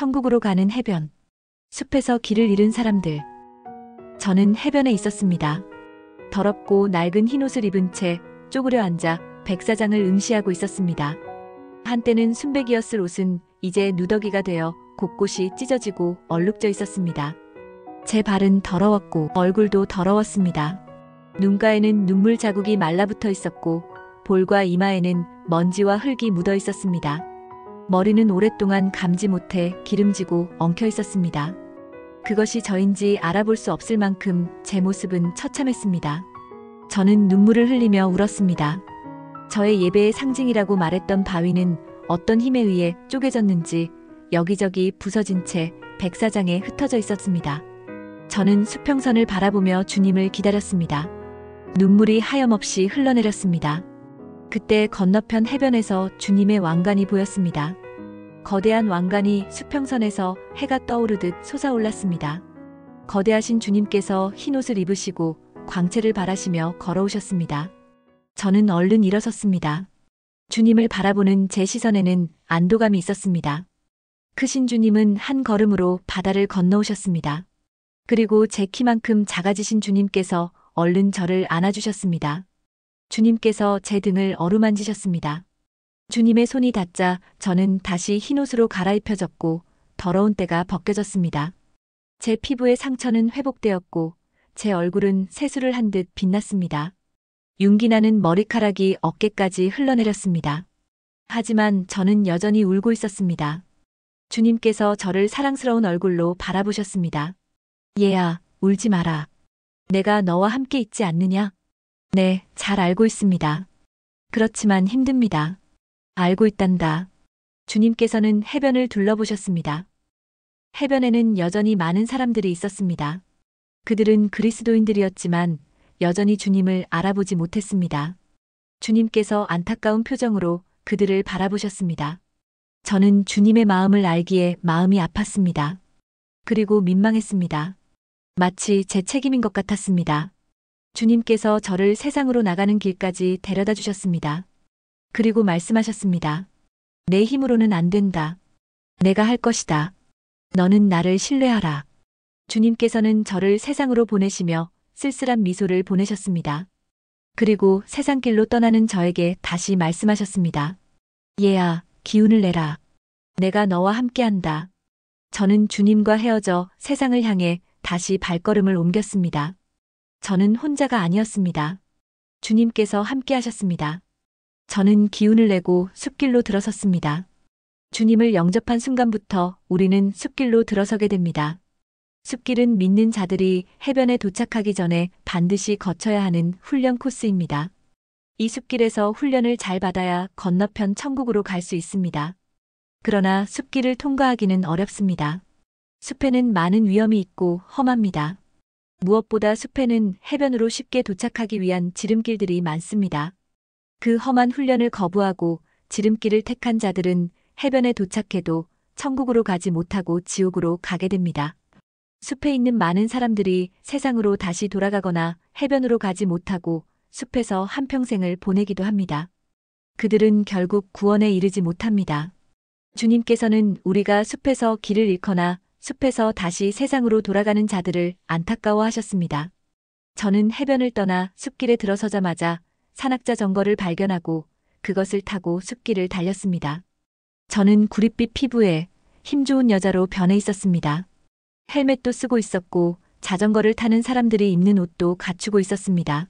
천국으로 가는 해변. 숲에서 길을 잃은 사람들. 저는 해변에 있었습니다. 더럽고 낡은 흰옷을 입은 채 쪼그려 앉아 백사장을 응시하고 있었습니다. 한때는 순백이었을 옷은 이제 누더기가 되어 곳곳이 찢어지고 얼룩져 있었습니다. 제 발은 더러웠고 얼굴도 더러웠습니다. 눈가에는 눈물 자국이 말라붙어 있었고 볼과 이마에는 먼지와 흙이 묻어 있었습니다. 머리는 오랫동안 감지 못해 기름지고 엉켜 있었습니다. 그것이 저인지 알아볼 수 없을 만큼 제 모습은 처참했습니다. 저는 눈물을 흘리며 울었습니다. 저의 예배의 상징이라고 말했던 바위는 어떤 힘에 의해 쪼개졌는지 여기저기 부서진 채 백사장에 흩어져 있었습니다. 저는 수평선을 바라보며 주님을 기다렸습니다. 눈물이 하염없이 흘러내렸습니다. 그때 건너편 해변에서 주님의 왕관이 보였습니다. 거대한 왕관이 수평선에서 해가 떠오르듯 솟아올랐습니다. 거대하신 주님께서 흰옷을 입으시고 광채를 바라시며 걸어오셨습니다. 저는 얼른 일어섰습니다. 주님을 바라보는 제 시선에는 안도감이 있었습니다. 크신 주님은 한 걸음으로 바다를 건너오셨습니다. 그리고 제 키만큼 작아지신 주님께서 얼른 저를 안아주셨습니다. 주님께서 제 등을 어루만지셨습니다. 주님의 손이 닿자 저는 다시 흰옷으로 갈아입혀졌고 더러운 때가 벗겨졌습니다. 제 피부의 상처는 회복되었고 제 얼굴은 세수를 한 듯 빛났습니다. 윤기나는 머리카락이 어깨까지 흘러내렸습니다. 하지만 저는 여전히 울고 있었습니다. 주님께서 저를 사랑스러운 얼굴로 바라보셨습니다. 얘야, 울지 마라. 내가 너와 함께 있지 않느냐? 네, 잘 알고 있습니다. 그렇지만 힘듭니다. 알고 있단다. 주님께서는 해변을 둘러보셨습니다. 해변에는 여전히 많은 사람들이 있었습니다. 그들은 그리스도인들이었지만 여전히 주님을 알아보지 못했습니다. 주님께서 안타까운 표정으로 그들을 바라보셨습니다. 저는 주님의 마음을 알기에 마음이 아팠습니다. 그리고 민망했습니다. 마치 제 책임인 것 같았습니다. 주님께서 저를 세상으로 나가는 길까지 데려다 주셨습니다. 그리고 말씀하셨습니다. 내 힘으로는 안 된다. 내가 할 것이다. 너는 나를 신뢰하라. 주님께서는 저를 세상으로 보내시며 쓸쓸한 미소를 보내셨습니다. 그리고 세상길로 떠나는 저에게 다시 말씀하셨습니다. 얘야, 기운을 내라. 내가 너와 함께한다. 저는 주님과 헤어져 세상을 향해 다시 발걸음을 옮겼습니다. 저는 혼자가 아니었습니다. 주님께서 함께하셨습니다. 저는 기운을 내고 숲길로 들어섰습니다. 주님을 영접한 순간부터 우리는 숲길로 들어서게 됩니다. 숲길은 믿는 자들이 해변에 도착하기 전에 반드시 거쳐야 하는 훈련 코스입니다. 이 숲길에서 훈련을 잘 받아야 건너편 천국으로 갈 수 있습니다. 그러나 숲길을 통과하기는 어렵습니다. 숲에는 많은 위험이 있고 험합니다. 무엇보다 숲에는 해변으로 쉽게 도착하기 위한 지름길들이 많습니다. 그 험한 훈련을 거부하고 지름길을 택한 자들은 해변에 도착해도 천국으로 가지 못하고 지옥으로 가게 됩니다. 숲에 있는 많은 사람들이 세상으로 다시 돌아가거나 해변으로 가지 못하고 숲에서 한평생을 보내기도 합니다. 그들은 결국 구원에 이르지 못합니다. 주님께서는 우리가 숲에서 길을 잃거나 숲에서 다시 세상으로 돌아가는 자들을 안타까워하셨습니다. 저는 해변을 떠나 숲길에 들어서자마자 산악자 정거를 발견하고 그것을 타고 숲길을 달렸습니다. 저는 구릿빛 피부에 힘 좋은 여자로 변해 있었습니다. 헬멧도 쓰고 있었고 자전거를 타는 사람들이 입는 옷도 갖추고 있었습니다.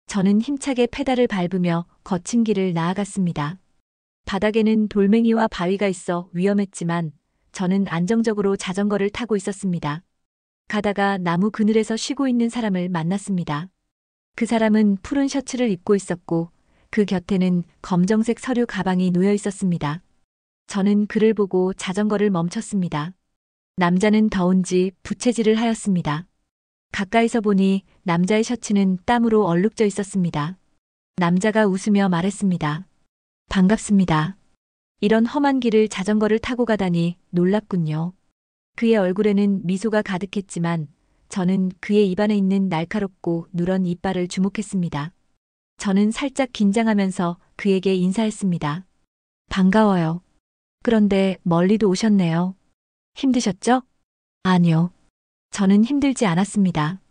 저는 힘차게 페달을 밟으며 거친 길을 나아갔습니다. 바닥에는 돌멩이와 바위가 있어 위험했지만 저는 안정적으로 자전거를 타고 있었습니다. 가다가 나무 그늘에서 쉬고 있는 사람을 만났습니다. 그 사람은 푸른 셔츠를 입고 있었고 그 곁에는 검정색 서류 가방이 놓여 있었습니다. 저는 그를 보고 자전거를 멈췄습니다. 남자는 더운지 부채질을 하였습니다. 가까이서 보니 남자의 셔츠는 땀으로 얼룩져 있었습니다. 남자가 웃으며 말했습니다. 반갑습니다. 이런 험한 길을 자전거를 타고 가다니 놀랍군요. 그의 얼굴에는 미소가 가득했지만 저는 그의 입안에 있는 날카롭고 누런 이빨을 주목했습니다. 저는 살짝 긴장하면서 그에게 인사했습니다. 반가워요. 그런데 멀리도 오셨네요. 힘드셨죠? 아니요. 저는 힘들지 않았습니다.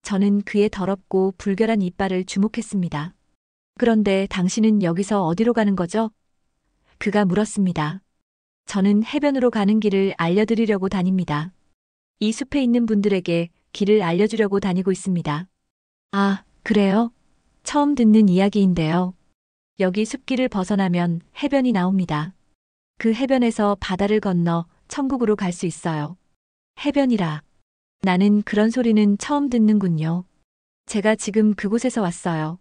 저는 그의 더럽고 불결한 이빨을 주목했습니다. 그런데 당신은 여기서 어디로 가는 거죠? 그가 물었습니다. 저는 해변으로 가는 길을 알려드리려고 다닙니다. 이 숲에 있는 분들에게 길을 알려주려고 다니고 있습니다. 아, 그래요? 처음 듣는 이야기인데요. 여기 숲길을 벗어나면 해변이 나옵니다. 그 해변에서 바다를 건너 천국으로 갈 수 있어요. 해변이라. 나는 그런 소리는 처음 듣는군요. 제가 지금 그곳에서 왔어요.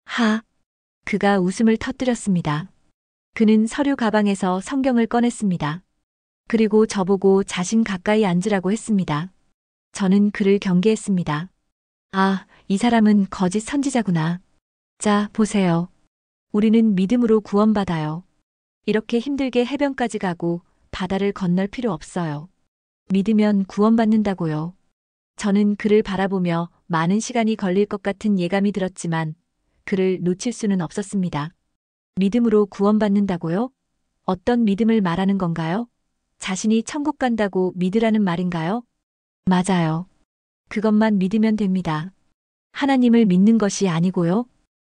하. 그가 웃음을 터뜨렸습니다. 그는 서류 가방에서 성경을 꺼냈습니다. 그리고 저보고 자신 가까이 앉으라고 했습니다. 저는 그를 경계했습니다. 아, 이 사람은 거짓 선지자구나. 자, 보세요. 우리는 믿음으로 구원받아요. 이렇게 힘들게 해변까지 가고 바다를 건널 필요 없어요. 믿으면 구원받는다고요. 저는 그를 바라보며 많은 시간이 걸릴 것 같은 예감이 들었지만 그를 놓칠 수는 없었습니다. 믿음으로 구원받는다고요? 어떤 믿음을 말하는 건가요? 자신이 천국 간다고 믿으라는 말인가요? 맞아요. 그것만 믿으면 됩니다. 하나님을 믿는 것이 아니고요.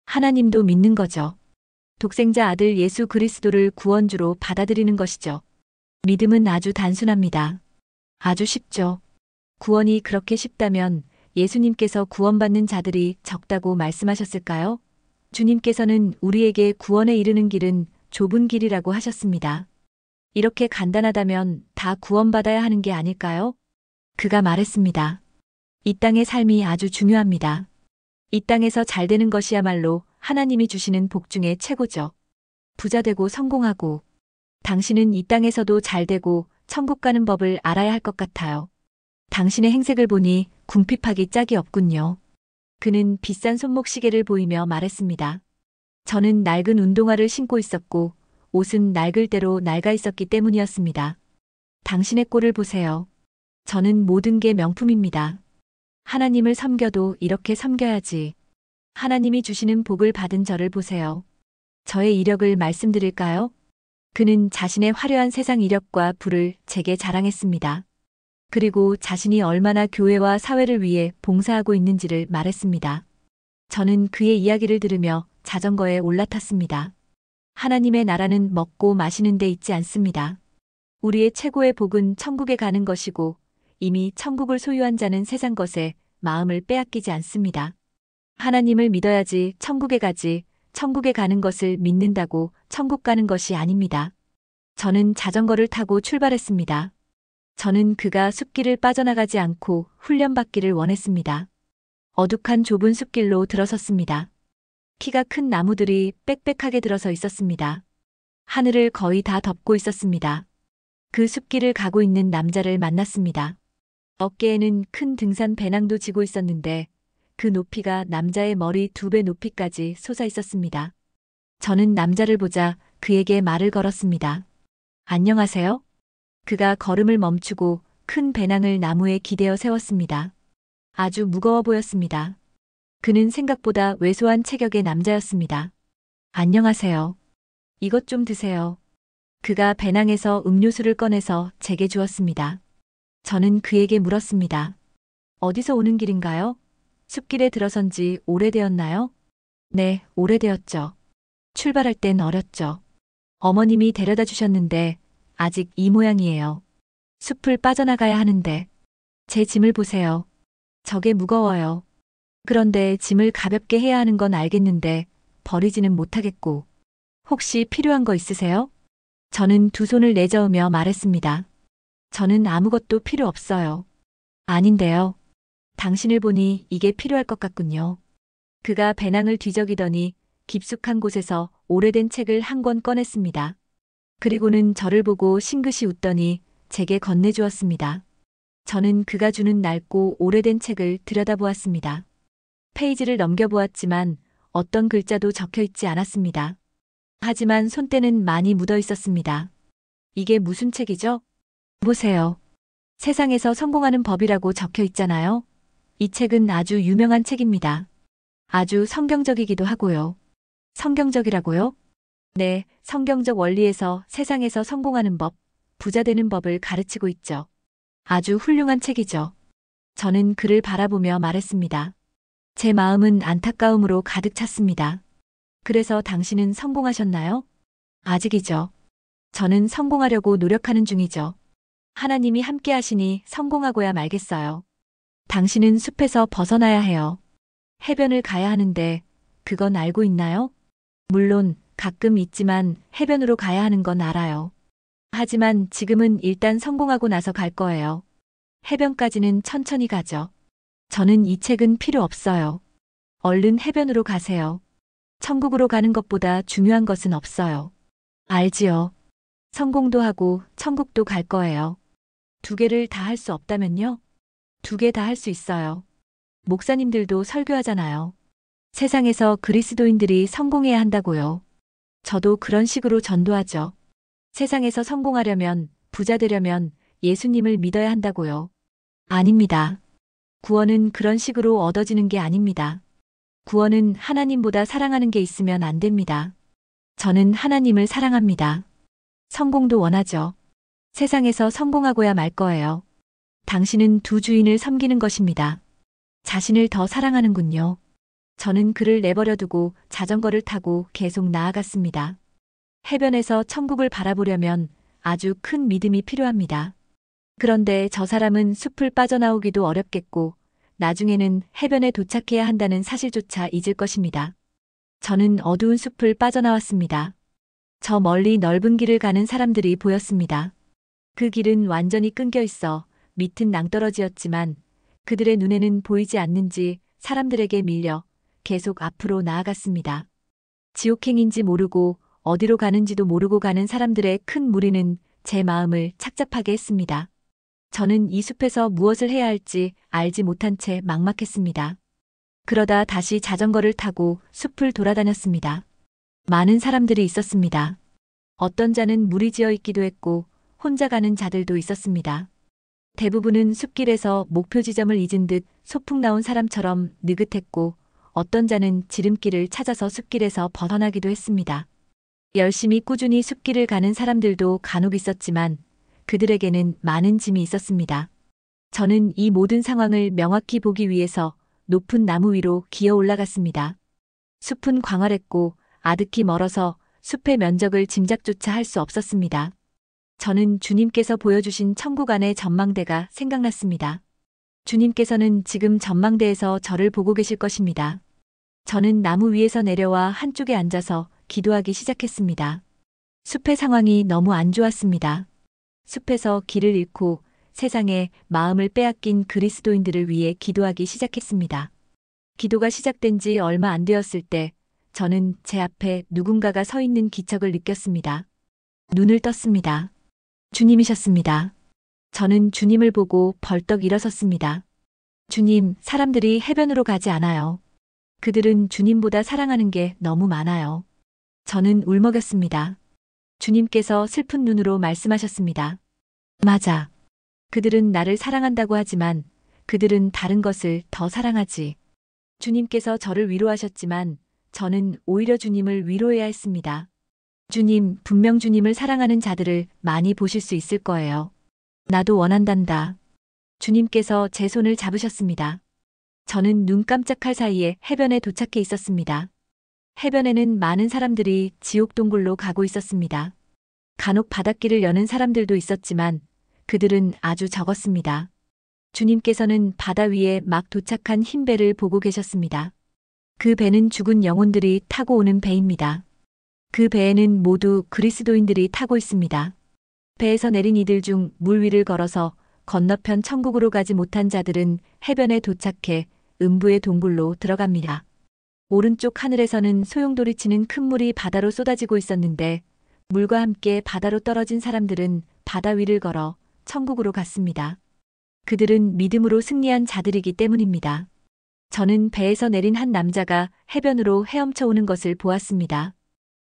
하나님도 믿는 거죠. 독생자 아들 예수 그리스도를 구원주로 받아들이는 것이죠. 믿음은 아주 단순합니다. 아주 쉽죠. 구원이 그렇게 쉽다면 예수님께서 구원받는 자들이 적다고 말씀하셨을까요? 주님께서는 우리에게 구원에 이르는 길은 좁은 길이라고 하셨습니다. 이렇게 간단하다면 다 구원받아야 하는 게 아닐까요? 그가 말했습니다. 이 땅의 삶이 아주 중요합니다. 이 땅에서 잘 되는 것이야말로 하나님이 주시는 복 중에 최고죠. 부자 되고 성공하고 당신은 이 땅에서도 잘 되고 천국 가는 법을 알아야 할 것 같아요. 당신의 행색을 보니 궁핍하기 짝이 없군요. 그는 비싼 손목시계를 보이며 말했습니다. 저는 낡은 운동화를 신고 있었고 옷은 낡을 대로 낡아 있었기 때문이었습니다. 당신의 꼴을 보세요. 저는 모든 게 명품입니다. 하나님을 섬겨도 이렇게 섬겨야지. 하나님이 주시는 복을 받은 저를 보세요. 저의 이력을 말씀드릴까요? 그는 자신의 화려한 세상 이력과 부를 제게 자랑했습니다. 그리고 자신이 얼마나 교회와 사회를 위해 봉사하고 있는지를 말했습니다. 저는 그의 이야기를 들으며 자전거에 올라탔습니다. 하나님의 나라는 먹고 마시는 데 있지 않습니다. 우리의 최고의 복은 천국에 가는 것이고 이미 천국을 소유한 자는 세상 것에 마음을 빼앗기지 않습니다. 하나님을 믿어야지 천국에 가지 천국에 가는 것을 믿는다고 천국 가는 것이 아닙니다. 저는 자전거를 타고 출발했습니다. 저는 그가 숲길을 빠져나가지 않고 훈련받기를 원했습니다. 어둑한 좁은 숲길로 들어섰습니다. 키가 큰 나무들이 빽빽하게 들어서 있었습니다. 하늘을 거의 다 덮고 있었습니다. 그 숲길을 가고 있는 남자를 만났습니다. 어깨에는 큰 등산 배낭도 지고 있었는데 그 높이가 남자의 머리 2배 높이까지 솟아 있었습니다. 저는 남자를 보자 그에게 말을 걸었습니다. 안녕하세요? 그가 걸음을 멈추고 큰 배낭을 나무에 기대어 세웠습니다. 아주 무거워 보였습니다. 그는 생각보다 왜소한 체격의 남자였습니다. 안녕하세요. 이것 좀 드세요. 그가 배낭에서 음료수를 꺼내서 제게 주었습니다. 저는 그에게 물었습니다. 어디서 오는 길인가요? 숲길에 들어선 지 오래되었나요? 네, 오래되었죠. 출발할 땐 어렸죠. 어머님이 데려다 주셨는데 아직 이 모양이에요. 숲을 빠져나가야 하는데 제 짐을 보세요. 저게 무거워요. 그런데 짐을 가볍게 해야 하는 건 알겠는데 버리지는 못하겠고. 혹시 필요한 거 있으세요? 저는 두 손을 내저으며 말했습니다. 저는 아무것도 필요 없어요. 아닌데요. 당신을 보니 이게 필요할 것 같군요. 그가 배낭을 뒤적이더니 깊숙한 곳에서 오래된 책을 한 권 꺼냈습니다. 그리고는 저를 보고 싱긋이 웃더니 제게 건네주었습니다. 저는 그가 주는 낡고 오래된 책을 들여다보았습니다. 페이지를 넘겨보았지만 어떤 글자도 적혀 있지 않았습니다. 하지만 손때는 많이 묻어 있었습니다. 이게 무슨 책이죠? 보세요. 세상에서 성공하는 법이라고 적혀 있잖아요. 이 책은 아주 유명한 책입니다. 아주 성경적이기도 하고요. 성경적이라고요? 네, 성경적 원리에서 세상에서 성공하는 법, 부자 되는 법을 가르치고 있죠. 아주 훌륭한 책이죠. 저는 그를 바라보며 말했습니다. 제 마음은 안타까움으로 가득 찼습니다. 그래서 당신은 성공하셨나요? 아직이죠. 저는 성공하려고 노력하는 중이죠. 하나님이 함께 하시니 성공하고야 말겠어요. 당신은 숲에서 벗어나야 해요. 해변을 가야 하는데 그건 알고 있나요? 물론 가끔 있지만 해변으로 가야 하는 건 알아요. 하지만 지금은 일단 성공하고 나서 갈 거예요. 해변까지는 천천히 가죠. 저는 이 책은 필요 없어요. 얼른 해변으로 가세요. 천국으로 가는 것보다 중요한 것은 없어요. 알지요. 성공도 하고 천국도 갈 거예요. 두 개를 다 할 수 없다면요? 두 개 다 할 수 있어요. 목사님들도 설교하잖아요. 세상에서 그리스도인들이 성공해야 한다고요. 저도 그런 식으로 전도하죠. 세상에서 성공하려면, 부자 되려면 예수님을 믿어야 한다고요. 아닙니다. 구원은 그런 식으로 얻어지는 게 아닙니다. 구원은 하나님보다 사랑하는 게 있으면 안 됩니다. 저는 하나님을 사랑합니다. 성공도 원하죠. 세상에서 성공하고야 말 거예요. 당신은 두 주인을 섬기는 것입니다. 자신을 더 사랑하는군요. 저는 그를 내버려 두고 자전거를 타고 계속 나아갔습니다. 해변에서 천국을 바라보려면 아주 큰 믿음이 필요합니다. 그런데 저 사람은 숲을 빠져나오기도 어렵겠고 나중에는 해변에 도착해야 한다는 사실조차 잊을 것입니다. 저는 어두운 숲을 빠져나왔습니다. 저 멀리 넓은 길을 가는 사람들이 보였습니다. 그 길은 완전히 끊겨 있어 밑은 낭떠러지였지만 그들의 눈에는 보이지 않는지 사람들에게 밀려 계속 앞으로 나아갔습니다. 지옥행인지 모르고 어디로 가는지도 모르고 가는 사람들의 큰 무리는 제 마음을 착잡하게 했습니다. 저는 이 숲에서 무엇을 해야 할지 알지 못한 채 막막했습니다. 그러다 다시 자전거를 타고 숲을 돌아다녔습니다. 많은 사람들이 있었습니다. 어떤 자는 무리지어 있기도 했고 혼자 가는 자들도 있었습니다. 대부분은 숲길에서 목표 지점을 잊은 듯 소풍 나온 사람처럼 느긋했고 어떤 자는 지름길을 찾아서 숲길에서 벗어나기도 했습니다. 열심히 꾸준히 숲길을 가는 사람들도 간혹 있었지만 그들에게는 많은 짐이 있었습니다. 저는 이 모든 상황을 명확히 보기 위해서 높은 나무 위로 기어 올라갔습니다. 숲은 광활했고 아득히 멀어서 숲의 면적을 짐작조차 할 수 없었습니다. 저는 주님께서 보여주신 천국 안의 전망대가 생각났습니다. 주님께서는 지금 전망대에서 저를 보고 계실 것입니다. 저는 나무 위에서 내려와 한쪽에 앉아서 기도하기 시작했습니다. 숲의 상황이 너무 안 좋았습니다. 숲에서 길을 잃고 세상에 마음을 빼앗긴 그리스도인들을 위해 기도하기 시작했습니다. 기도가 시작된 지 얼마 안 되었을 때 저는 제 앞에 누군가가 서 있는 기척을 느꼈습니다. 눈을 떴습니다. 주님이셨습니다. 저는 주님을 보고 벌떡 일어섰습니다. 주님, 사람들이 해변으로 가지 않아요. 그들은 주님보다 사랑하는 게 너무 많아요. 저는 울먹였습니다. 주님께서 슬픈 눈으로 말씀하셨습니다. 맞아. 그들은 나를 사랑한다고 하지만 그들은 다른 것을 더 사랑하지. 주님께서 저를 위로하셨지만 저는 오히려 주님을 위로해야 했습니다. 주님, 분명 주님을 사랑하는 자들을 많이 보실 수 있을 거예요. 나도 원한단다. 주님께서 제 손을 잡으셨습니다. 저는 눈 깜짝할 사이에 해변에 도착해 있었습니다. 해변에는 많은 사람들이 지옥 동굴로 가고 있었습니다. 간혹 바닷길을 여는 사람들도 있었지만 그들은 아주 적었습니다. 주님께서는 바다 위에 막 도착한 흰 배를 보고 계셨습니다. 그 배는 죽은 영혼들이 타고 오는 배입니다. 그 배에는 모두 그리스도인들이 타고 있습니다. 배에서 내린 이들 중 물 위를 걸어서 건너편 천국으로 가지 못한 자들은 해변에 도착해 음부의 동굴로 들어갑니다. 오른쪽 하늘에서는 소용돌이치는 큰 물이 바다로 쏟아지고 있었는데 물과 함께 바다로 떨어진 사람들은 바다 위를 걸어 천국으로 갔습니다. 그들은 믿음으로 승리한 자들이기 때문입니다. 저는 배에서 내린 한 남자가 해변으로 헤엄쳐 오는 것을 보았습니다.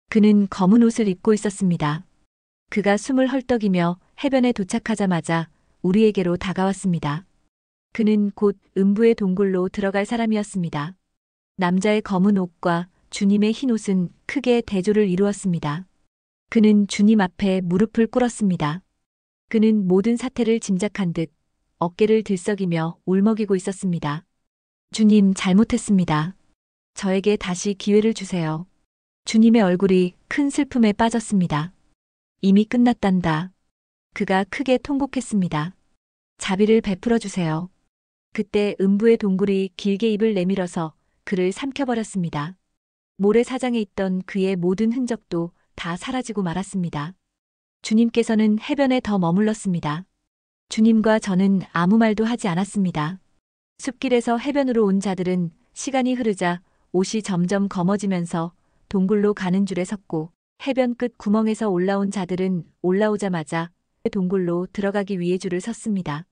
그는 검은 옷을 입고 있었습니다. 그가 숨을 헐떡이며 해변에 도착하자마자 우리에게로 다가왔습니다. 그는 곧 음부의 동굴로 들어갈 사람이었습니다. 남자의 검은 옷과 주님의 흰 옷은 크게 대조를 이루었습니다. 그는 주님 앞에 무릎을 꿇었습니다. 그는 모든 사태를 짐작한 듯 어깨를 들썩이며 울먹이고 있었습니다. 주님, 잘못했습니다. 저에게 다시 기회를 주세요. 주님의 얼굴이 큰 슬픔에 빠졌습니다. 이미 끝났단다. 그가 크게 통곡했습니다. 자비를 베풀어 주세요. 그때 음부의 동굴이 길게 입을 내밀어서 그를 삼켜버렸습니다. 모래사장에 있던 그의 모든 흔적도 다 사라지고 말았습니다. 주님께서는 해변에 더 머물렀습니다. 주님과 저는 아무 말도 하지 않았습니다. 숲길에서 해변으로 온 자들은 시간이 흐르자 옷이 점점 검어지면서 동굴로 가는 줄에 섰고, 해변 끝 구멍에서 올라온 자들은 올라오자마자 동굴로 들어가기 위해 줄을 섰습니다.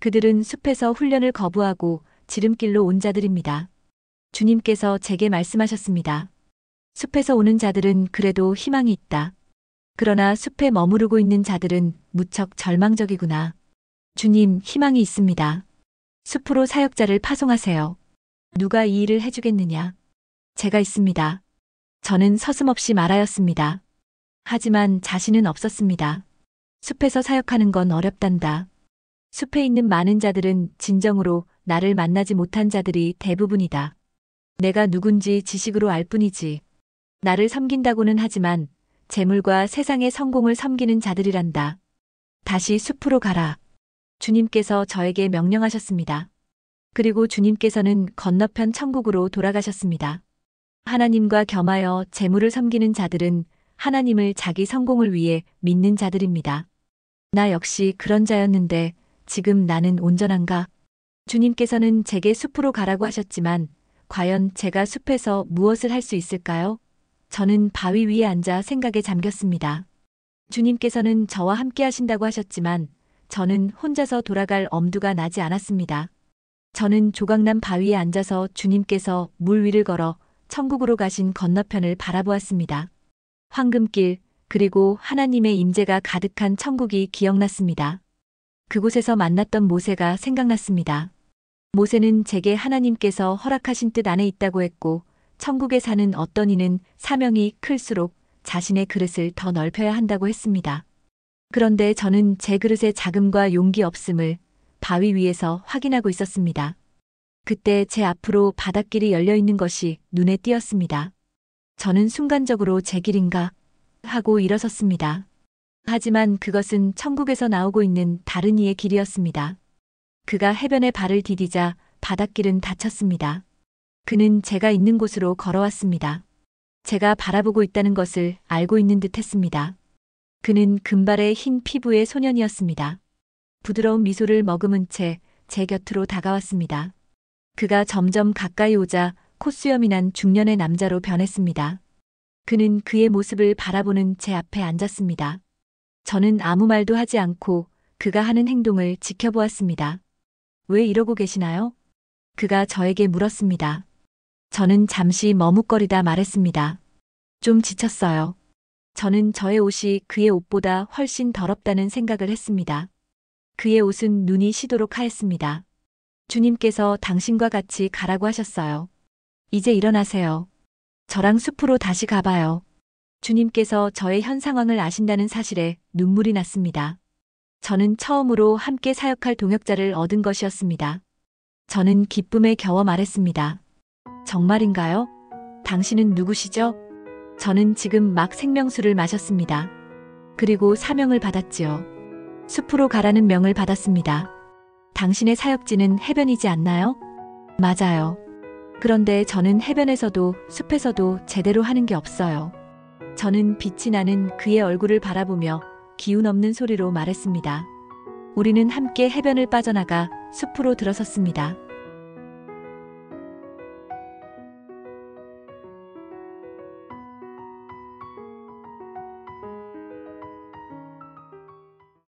그들은 숲에서 훈련을 거부하고 지름길로 온 자들입니다. 주님께서 제게 말씀하셨습니다. 숲에서 오는 자들은 그래도 희망이 있다. 그러나 숲에 머무르고 있는 자들은 무척 절망적이구나. 주님, 희망이 있습니다. 숲으로 사역자를 파송하세요. 누가 이 일을 해주겠느냐? 제가 있습니다. 저는 서슴없이 말하였습니다. 하지만 자신은 없었습니다. 숲에서 사역하는 건 어렵단다. 숲에 있는 많은 자들은 진정으로 나를 만나지 못한 자들이 대부분이다. 내가 누군지 지식으로 알 뿐이지. 나를 섬긴다고는 하지만 재물과 세상의 성공을 섬기는 자들이란다. 다시 숲으로 가라. 주님께서 저에게 명령하셨습니다. 그리고 주님께서는 건너편 천국으로 돌아가셨습니다. 하나님과 겸하여 재물을 섬기는 자들은 하나님을 자기 성공을 위해 믿는 자들입니다. 나 역시 그런 자였는데 지금 나는 온전한가? 주님께서는 제게 숲으로 가라고 하셨지만 과연 제가 숲에서 무엇을 할 수 있을까요? 저는 바위 위에 앉아 생각에 잠겼습니다. 주님께서는 저와 함께 하신다고 하셨지만 저는 혼자서 돌아갈 엄두가 나지 않았습니다. 저는 조각난 바위에 앉아서 주님께서 물 위를 걸어 천국으로 가신 건너편을 바라보았습니다. 황금길, 그리고 하나님의 임재가 가득한 천국이 기억났습니다. 그곳에서 만났던 모세가 생각났습니다. 모세는 제게 하나님께서 허락하신 뜻 안에 있다고 했고, 천국에 사는 어떤 이는 사명이 클수록 자신의 그릇을 더 넓혀야 한다고 했습니다. 그런데 저는 제 그릇의 자금과 용기 없음을 바위 위에서 확인하고 있었습니다. 그때 제 앞으로 바닷길이 열려 있는 것이 눈에 띄었습니다. 저는 순간적으로 제 길인가 하고 일어섰습니다. 하지만 그것은 천국에서 나오고 있는 다른 이의 길이었습니다. 그가 해변에 발을 디디자 바닷길은 닫혔습니다. 그는 제가 있는 곳으로 걸어왔습니다. 제가 바라보고 있다는 것을 알고 있는 듯 했습니다. 그는 금발의 흰 피부의 소년이었습니다. 부드러운 미소를 머금은 채 제 곁으로 다가왔습니다. 그가 점점 가까이 오자 콧수염이 난 중년의 남자로 변했습니다. 그는 그의 모습을 바라보는 제 앞에 앉았습니다. 저는 아무 말도 하지 않고 그가 하는 행동을 지켜보았습니다. 왜 이러고 계시나요? 그가 저에게 물었습니다. 저는 잠시 머뭇거리다 말했습니다. 좀 지쳤어요. 저는 저의 옷이 그의 옷보다 훨씬 더럽다는 생각을 했습니다. 그의 옷은 눈이 시도록 하였습니다. 주님께서 당신과 같이 가라고 하셨어요. 이제 일어나세요. 저랑 숲으로 다시 가봐요. 주님께서 저의 현 상황을 아신다는 사실에 눈물이 났습니다. 저는 처음으로 함께 사역할 동역자를 얻은 것이었습니다. 저는 기쁨에 겨워 말했습니다. 정말인가요? 당신은 누구시죠? 저는 지금 막 생명수를 마셨습니다. 그리고 사명을 받았지요. 숲으로 가라는 명을 받았습니다. 당신의 사역지는 해변이지 않나요? 맞아요. 그런데 저는 해변에서도 숲에서도 제대로 하는 게 없어요. 저는 빛이 나는 그의 얼굴을 바라보며 기운 없는 소리로 말했습니다. 우리는 함께 해변을 빠져나가 숲으로 들어섰습니다.